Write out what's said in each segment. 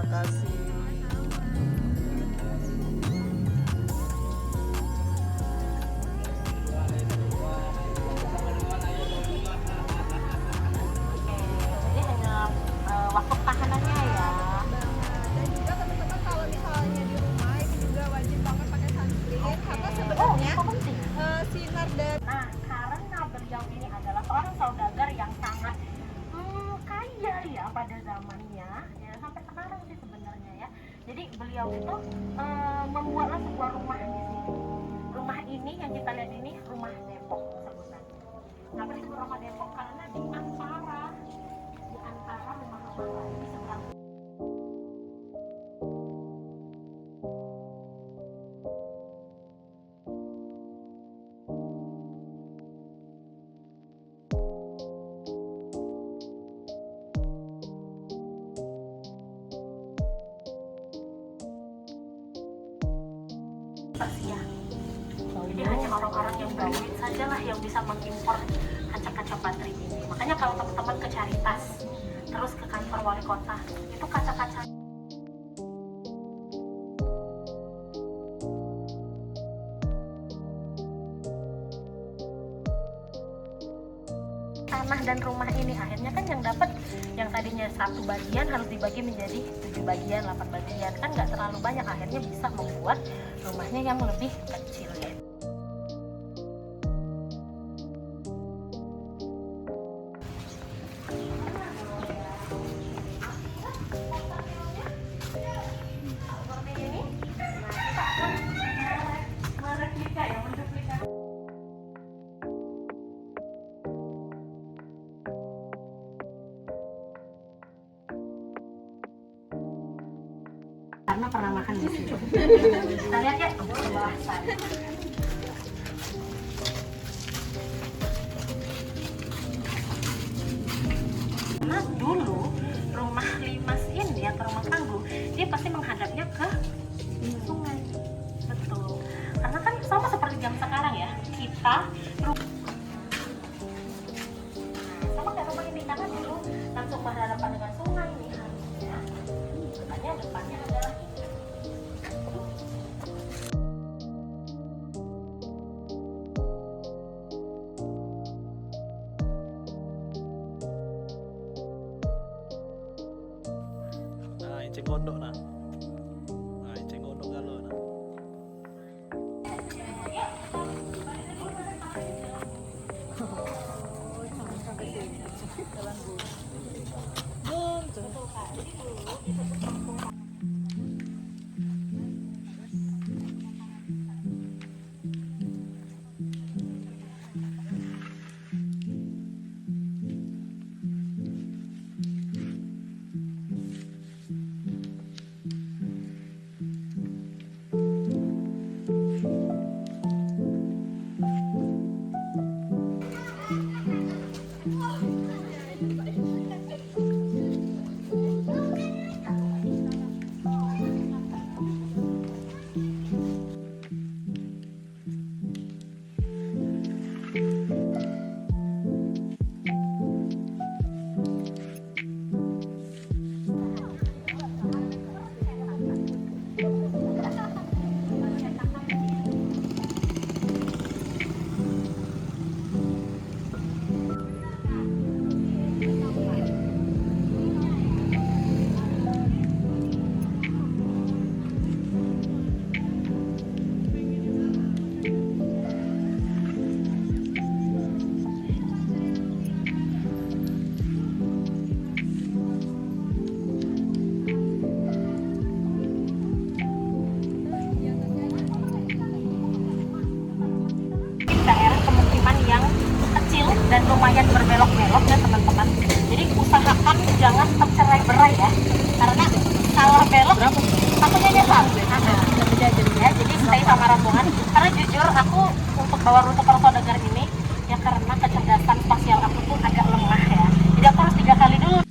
kasih. Jadi hanya waktu tahanannya ya. Dan juga teman-teman kalau misalnya di rumah itu juga wajib banget pakai sunscreen karena sebenarnya itu penting. sinar dari Nah, karena beliau ini adalah seorang saudagar yang sangat kaya ya pada zamannya, ya sampai sekarang sih sebenarnya ya. Jadi beliau itu membuatlah sebuah rumah di sini. Rumah ini yang kita lihat ini rumah Depok sebutannya. Kenapa disebut rumah Depok? Karena di antara rumah-rumah lain di seberang. Ya. Jadi hanya orang-orang yang berduit sajalah yang bisa mengimpor kaca-kaca baterai ini. Makanya kalau teman-teman ke Caritas, terus ke kantor wali kota, itu kaca-kaca tanah dan rumah ini akhirnya kan yang dapat yang tadinya satu bagian harus dibagi menjadi 7 bagian, 8 bagian, kan nggak terlalu banyak, akhirnya bisa membuat rumahnya yang lebih kecil ya. Karena pernah makan di situ. Kita lihat ya ke bawah sana. Nah dulu rumah Limas ini atau rumah Tangguh dia pasti menghadapnya ke sungai. Betul. Karena kan sama seperti jam sekarang ya kita sama kayak rumah ini karena dulu langsung berhadapan dengan sungai ini harusnya. Makanya depannya adalah ini. Nah, inceng gondok nah. Nah, inceng gondok galau nah. Daerah pemukiman yang kecil dan lumayan berbelok-belok ya teman-teman. Jadi usahakan jangan tercerai-berai ya, karena salah belok takutnya nyesal. Ya, jadi stay sama rombongan. Karena jujur aku untuk bawa rute Para Saudagar ini ya karena kecerdasan spasial aku tuh agak lemah ya. Jadi aku harus 3 kali dulu.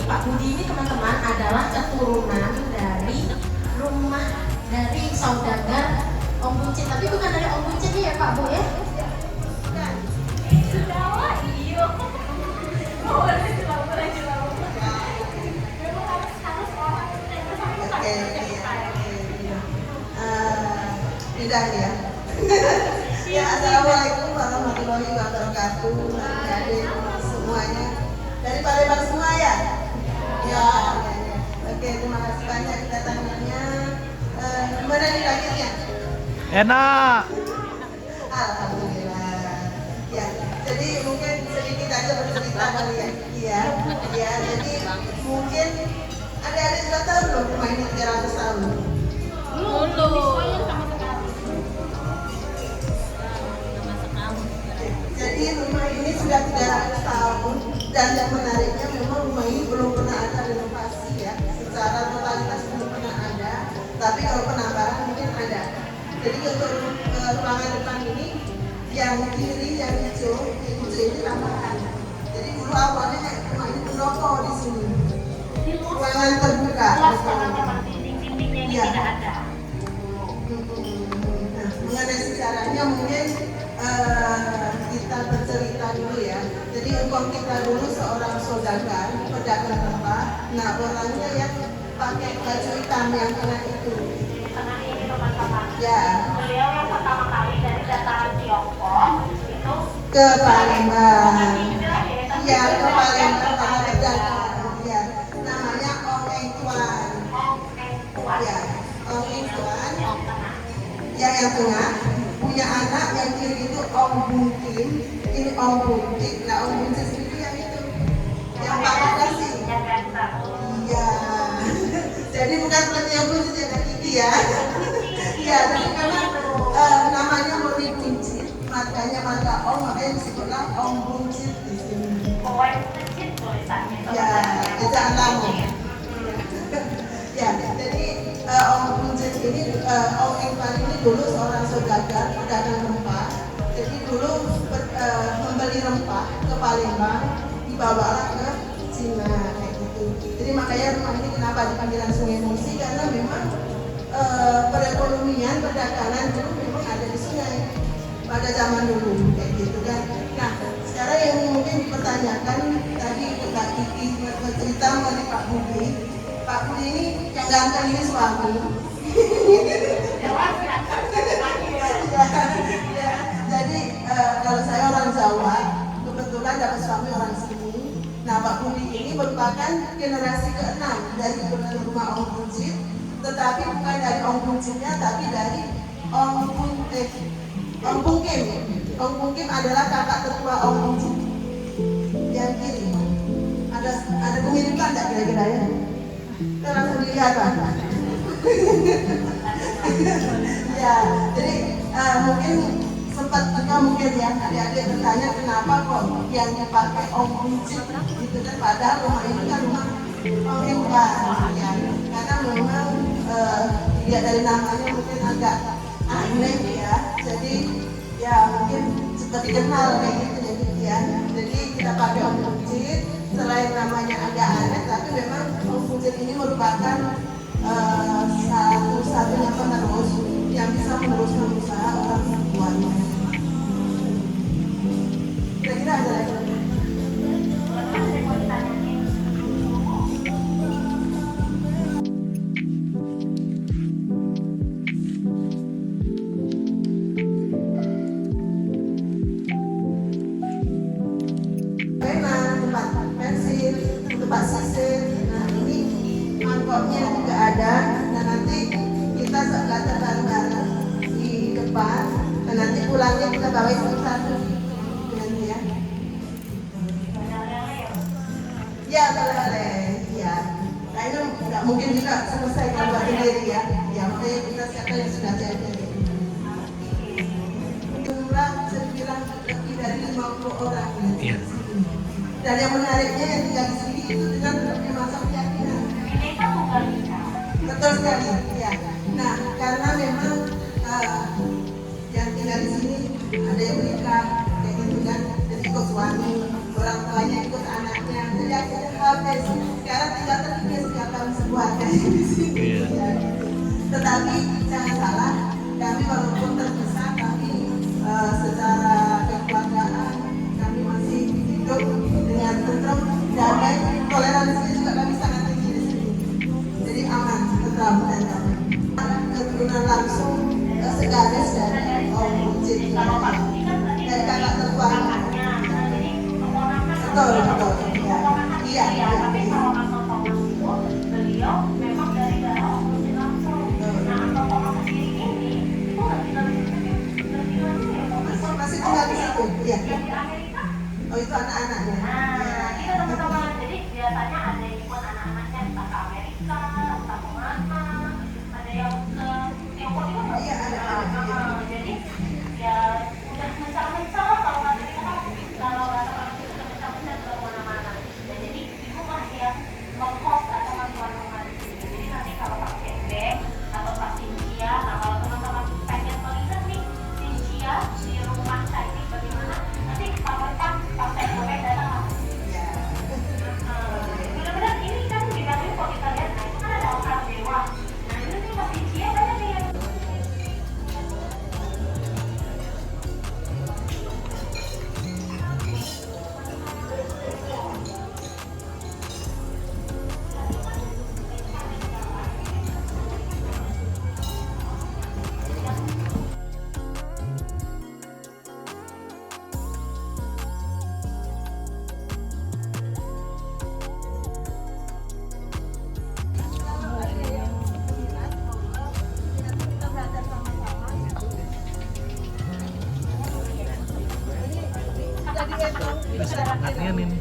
Pak Budi ini teman-teman adalah keturunan dari rumah dari saudagar Om Buncit, tapi bukan dari Om Buncit ya Pak Bu ya? Bukan. Sudah iya. Oh, memang harus orang yang bersangkutan. Tidak ya. Ya, assalamualaikum warahmatullahi wabarakatuh. Jadi semuanya dari Palembang semua ya. Ya. Oke, terima kasih banyak kedatangannya. Gimana nih akhirnya? Enak. Alhamdulillah. Ya, jadi mungkin sedikit aja bercerita kali ya. Iya. Ya, jadi mungkin adik-adik sudah tahu belum rumah ini 300 tahun. Jadi rumah ini sudah 300 tahun dan yang menariknya memang rumah ini belum pernah ada renovasi ya, secara totalitas belum pernah ada, tapi kalau penambahan mungkin ada. Jadi untuk ruangan depan ini yang kiri yang hijau ini tambahan. Jadi dulu awalnya rumah ini pendopo di sini. Ruangan terbuka. Dinding-dindingnya ini Ya. tidak ada. Nah, mengenai sejarahnya mungkin kita bercerita dulu ya. Jadi engkau kita dulu seorang saudagar, pedagang rempah. Nah, orangnya yang pakai baju hitam yang tengah itu. Di tengah ini teman-teman. Ya, Beliau yang pertama kali dari dataran Tiongkok itu ke Palembang. hijrah ya, tapi Ya, ke hijrah Palembang ke karena Palembang. berdagang. Ya, namanya Ong Eng Tuan. Ong Eng Tuan. Ya, Ong Eng Tuan. Yang tengah. Yang tengah punya anak yang kiri itu Om Bungkim, ini Om Buntik. Nah, Om Buntik itu yang itu yang pakai nasi. Yang ganteng. Iya. Jadi bukan berarti yang Buntik yang ada gigi ya. Iya, tapi karena namanya murni Buncit, makanya maka Om makanya disebutlah Om Buncit di sini. Kowe kecil tulisannya. Ya, ejaan lama. Ya, jadi Om Buncit ini, Om Engkar ini dulu seorang saudagar pedagang rempah. Jadi dulu membeli rempah ke Palembang, dibawa ke Cina kayak gitu. Jadi makanya rumah ini kenapa dipanggilan Sungai Musi, karena memang perekonomian perdagangan dulu memang ada di sungai pada zaman dulu kayak gitu kan. Nah, sekarang yang mungkin dipertanyakan tadi Mbak Kiki bercerita mengenai Pak Budi. Pak Budi ini yang ganteng ini suami. Ya, jadi kalau saya orang Jawa, kebetulan dapat suami orang sini. Nah, Pak Budi ini merupakan generasi ke-6 dari rumah Om Buncit, tetapi bukan dari Om Buncitnya, tapi dari Om Bungkim. Om Bungkim adalah kakak tertua Om Buncit. Yang kiri. Ada kemiripan nggak kira-kira ya? Kita langsung dilihat Pak. Ya, jadi mungkin sempat juga mungkin ya adik-adik bertanya kenapa kok yang dipakai Om Buncit gitu kan, padahal rumah ini kan rumah Om Engkar ya, karena memang dilihat dari namanya mungkin agak aneh ya, jadi ya mungkin seperti kenal kayak gitu ya, jadi kita pakai Om Buncit. Selain namanya agak aneh, tapi memang Om Buncit ini merupakan satu-satunya penerus yang bisa meneruskan usaha orang tuanya. Kira-kira ada lagi? Tempat pensil, tempat sisir. Nah, ini mangkoknya juga ada. Dan nanti kita belajar bareng-bareng di depan. Dan nanti pulangnya kita bawa satu-satu. Nanti ya. Ya, boleh. Ya. Nah, ini nggak mungkin juga selesai kalau buat sendiri ya. Ya, makanya kita siapa yang sudah jadi. Jumlah sekiranya lebih dari 50 orang. Iya. Dan yang menariknya yang tinggal di sini itu dengan berbagai macam keyakinan. Ini kan tunggal ika. Betul sekali, ya. Nah, karena memang yang tinggal di sini ada yang menikah, kayak gitu kan, jadi ikut suami, orang tuanya ikut anaknya, jadi akhirnya habis. Sekarang keluarga di sini. Iya. Ya, gitu. Tetapi jangan salah, kami walaupun terpisah, kami secara kekeluargaan kami masih hidup dengan tentram, damai, toleransi juga kami sangat tinggi di sini. Jadi aman, tentram dan damai. Keturunan langsung segaris dari Om Buncit dari kakak tertua. Betul, betul. Iya, iya. Tapi kalau Uncle Thomas itu beliau memang dari daerah Om Buncit langsung. Nah, Uncle Thomas sendiri ini itu nggak tinggal di sini, nggak tinggal di sini. Masih tinggal di situ, iya. Yang di Amerika. Oh itu anak-anaknya. Nah, itu teman-teman. Jadi biasanya ada yang ikut anak-anaknya entah ke Amerika, entah ke mana, ada yang ke Tiongkok juga nggak? Iya, ada. Jadi ya udah mencar-mencar lah kalau kata kita kan, kalau bahasa orang itu udah mencar-mencar ke mana-mana. Dan jadi ibu masih yang mengkos atau tuan rumah di sini. Jadi nanti kalau Pak Kebek atau Pak Cynthia, nah kalau teman-teman pengen melihat nih Cynthia di rumah Chinese bagaimana, nanti kapan Pak Kebek datang lah. Benar-benar ini kan di Bandung kalau kita lihat, nah itu kan ada altar dewa. Nah itu nih Pak Cynthia banyak nih yang Anaknya nih.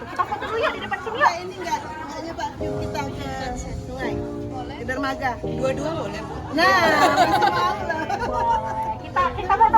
kita foto dulu ya di depan sini yuk. Ini enggak nyoba yuk kita ke sungai. Boleh. Ke dermaga. Dua-dua boleh, Bu. Nah, masih mau loh. Kita mau